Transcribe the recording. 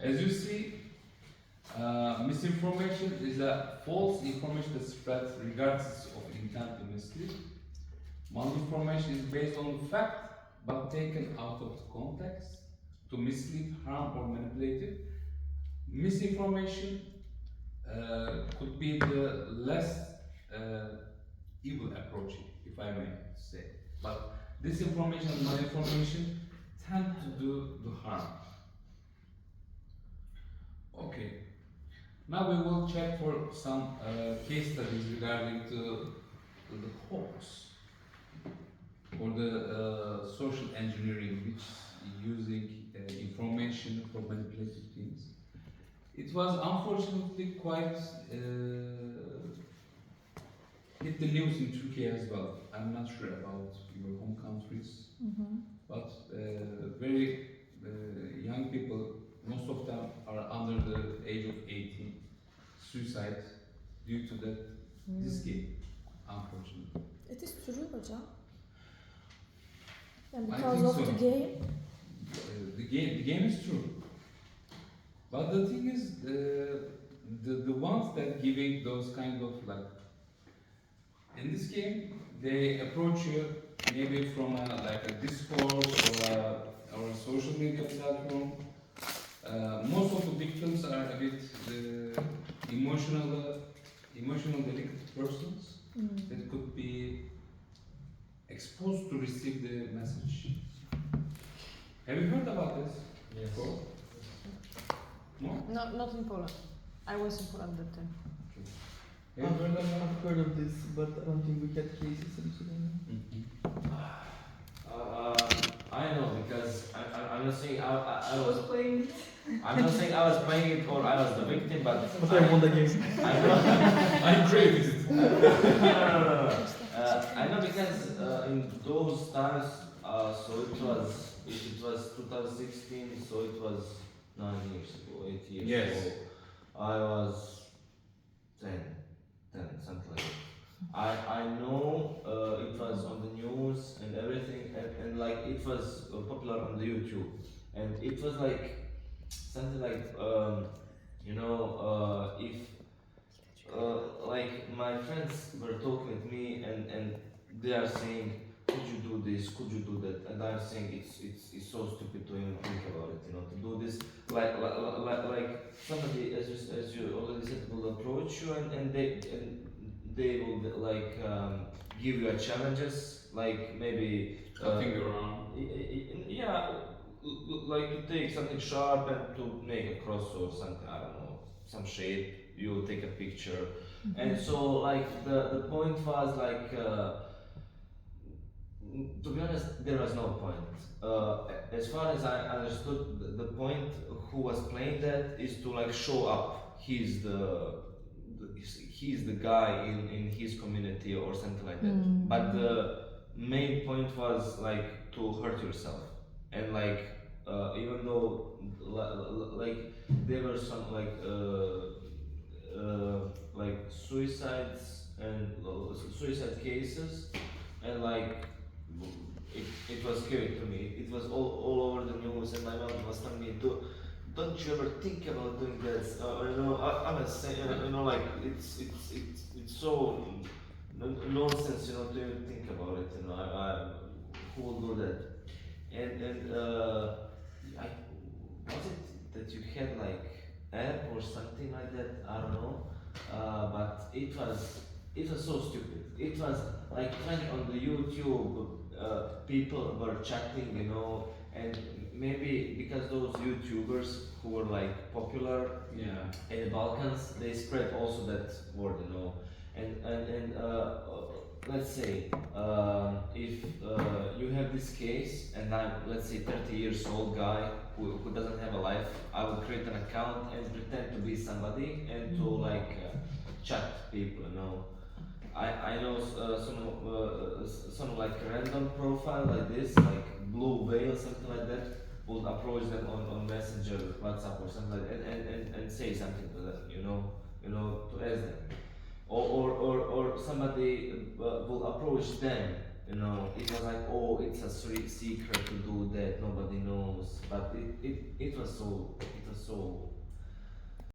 As you see, misinformation is a false information that spreads regardless of intent to mislead. Malinformation is based on fact but taken out of context to mislead, harm, or manipulate it. Misinformation could be the less evil approach, if I may say. But disinformation and malinformation tend to do the harm. Okay. Now we will check for some case studies regarding to the hoax or the social engineering, which is using information for manipulative things. It was unfortunately quite hit the news in Turkey as well. I'm not sure about your home countries, but very young people, most of them are under the age of 18, suicide due to this game, unfortunately. It is true hocam. And I because think of so. the game. The game is true. But the thing is, the ones that giving those kind of like, in this game, they approach you maybe from like a Discord or a social media platform. Most of the victims are a bit emotional delicate persons that could be exposed to receive the message. Have you heard about this? Yes. Before? No? No, not in Poland. I was in Poland that time. Have you heard about it? I've heard of this, but I don't think we had cases in Sudan. I know because I'm not saying I I was. was playing it. I'm not saying I was playing it or I was the victim, but But I won the game. I know. I created it. No. I know because in those times, so it was 2016, so it was 9 years ago, 8 years Yes. ago. I was 10, something like that. I know it was on the news and everything, and like it was popular on the YouTube, and it was like something like if like my friends were talking with me and they are saying, could you do this, could you do that, and I'm saying it's so stupid to even think about it, to do this, like somebody, as you already said, will approach you and they will like give you a challenges, like maybe Cutting around. yeah, like to take something sharp and to make a cross or something, I don't know, some shape, you take a picture. And so like the point was like to be honest, there was no point. As far as I understood, the point who was playing that is to like show up he's the guy in his community or something like that. But the main point was like to hurt yourself, and like even though like there were some like suicides and suicide cases, and like it was scary to me. It was all over the news, and my mom was telling me, don't you ever think about doing that? I was saying, like it's so nonsense, to even think about it. Who will do that? And was it that you had like app or something like that? I don't know. But it was so stupid. It was like trending on the YouTube. People were chatting, and maybe because those YouTubers who were like popular in the Balkans, they spread also that word, and let's say if you have this case and I'm, let's say, 30 years old guy who doesn't have a life, I would create an account and pretend to be somebody and to like chat people, I know some like random profile like this, like Blue Whale, something like that, would approach them on Messenger, WhatsApp or something like that, and say something to them, to ask them. Or somebody will approach them, it was like, oh, it's a secret to do that, nobody knows, but it was so